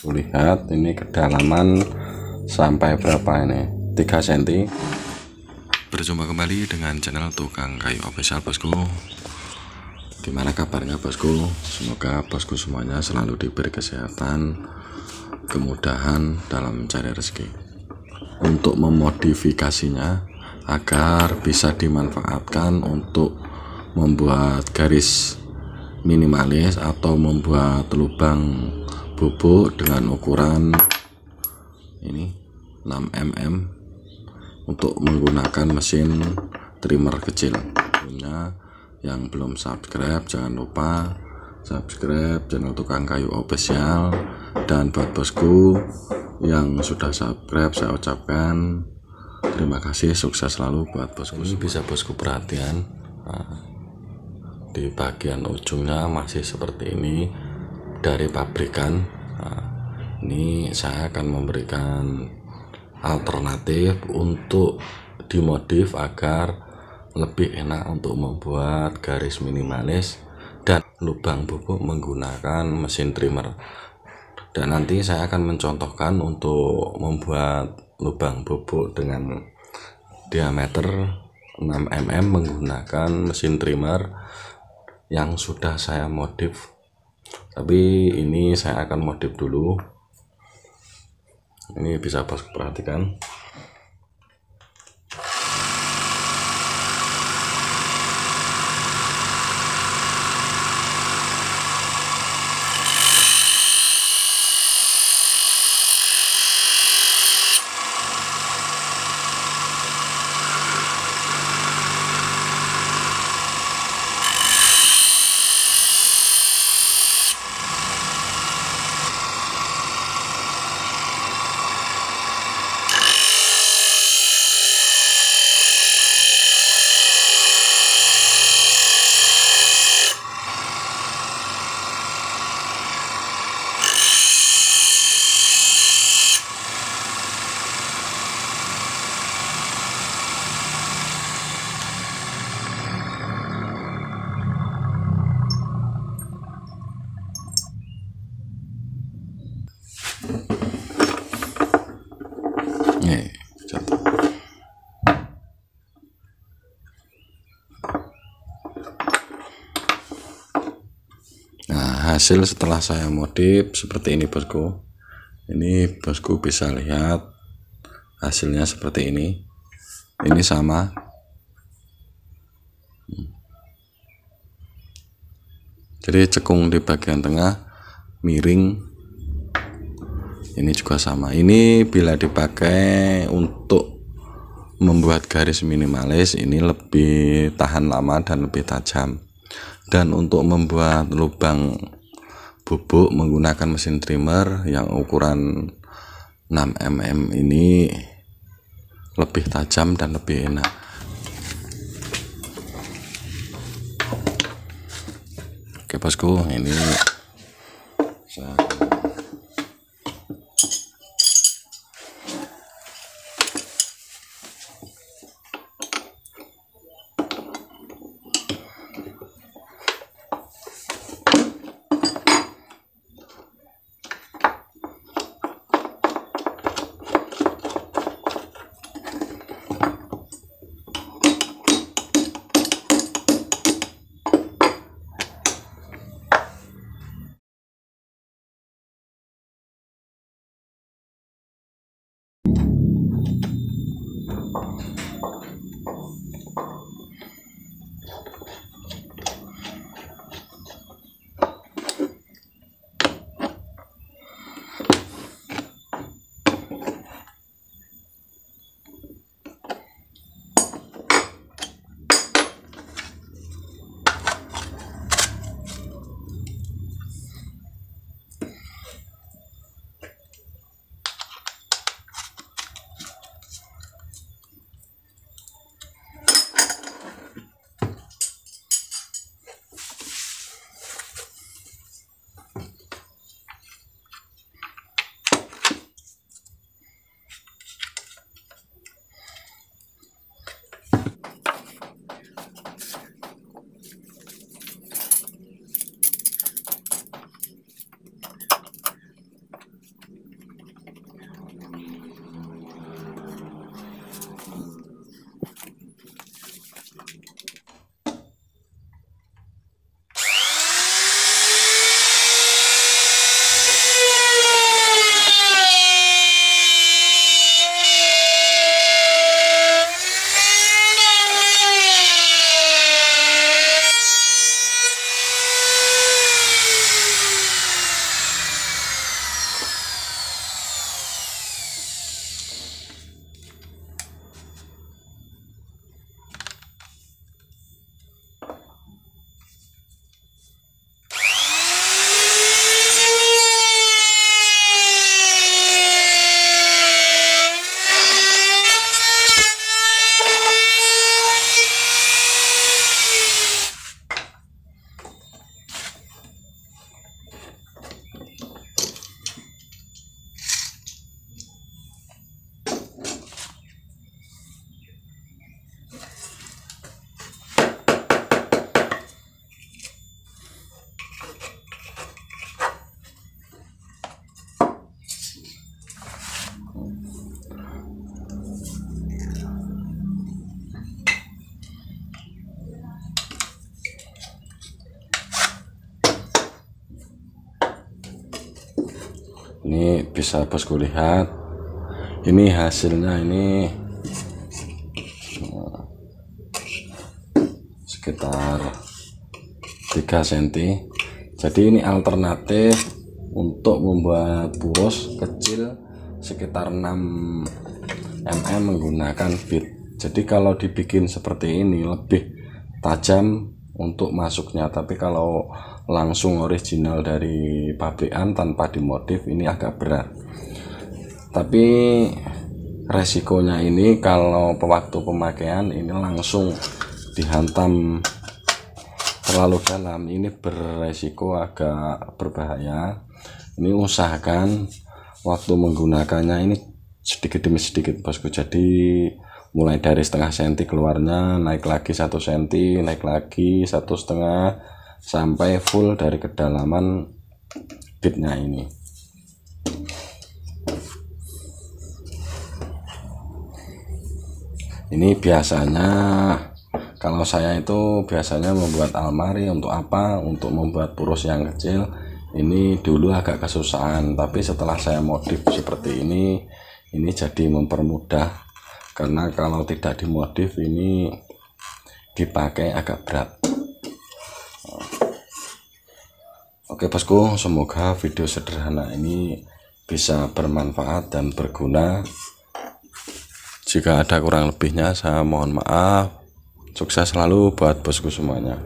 Lihat ini kedalaman sampai berapa ini, 3 cm. Berjumpa kembali dengan channel Tukang Kayu Official, bosku. Gimana kabarnya, bosku? Semoga bosku semuanya selalu diberi kesehatan, kemudahan dalam mencari rezeki. Untuk memodifikasinya agar bisa dimanfaatkan untuk membuat garis minimalis atau membuat lubang bubuk dengan ukuran ini 6 mm untuk menggunakan mesin trimmer kecil. Punya yang belum subscribe, jangan lupa subscribe channel Tukang Kayu Official. Dan buat bosku yang sudah subscribe, saya ucapkan terima kasih, sukses selalu buat bosku. Ini bisa bosku perhatian, di bagian ujungnya masih seperti ini dari pabrikan. Ini saya akan memberikan alternatif untuk dimodif agar lebih enak untuk membuat garis minimalis dan lubang bubuk menggunakan mesin trimmer. Dan nanti saya akan mencontohkan untuk membuat lubang bubuk dengan diameter 6 mm menggunakan mesin trimmer yang sudah saya modif. Tapi ini saya akan modif dulu. Ini bisa bosku perhatikan. Nah, hasil setelah saya modif seperti ini, bosku. Ini bosku bisa lihat hasilnya seperti ini. Ini sama. Jadi cekung di bagian tengah miring. Ini juga sama. Ini bila dipakai untuk membuat garis minimalis, ini lebih tahan lama dan lebih tajam. Dan untuk membuat lubang bubuk menggunakan mesin trimmer yang ukuran 6 mm ini lebih tajam dan lebih enak. Oke bosku, ini saya Ini bisa bosku lihat, ini hasilnya ini sekitar 3 cm. Jadi ini alternatif untuk membuat purus kecil sekitar 6 mm menggunakan bit. Jadi kalau dibikin seperti ini lebih tajam untuk masuknya, tapi kalau langsung original dari pabrikan tanpa dimodif ini agak berat. Tapi resikonya ini kalau waktu pemakaian ini langsung dihantam terlalu dalam, ini beresiko agak berbahaya. Ini usahakan waktu menggunakannya ini sedikit demi sedikit bosku. Jadi mulai dari setengah senti keluarnya, naik lagi 1 cm, naik lagi 1,5 sampai full dari kedalaman bitnya ini. Ini biasanya kalau saya itu biasanya membuat almari untuk apa? Untuk membuat purus yang kecil. Ini dulu agak kesusahan, tapi setelah saya modif seperti ini jadi mempermudah. Karena kalau tidak dimodif ini dipakai agak berat. Oke bosku, semoga video sederhana ini bisa bermanfaat dan berguna. Jika ada kurang lebihnya saya mohon maaf. Sukses selalu buat bosku semuanya.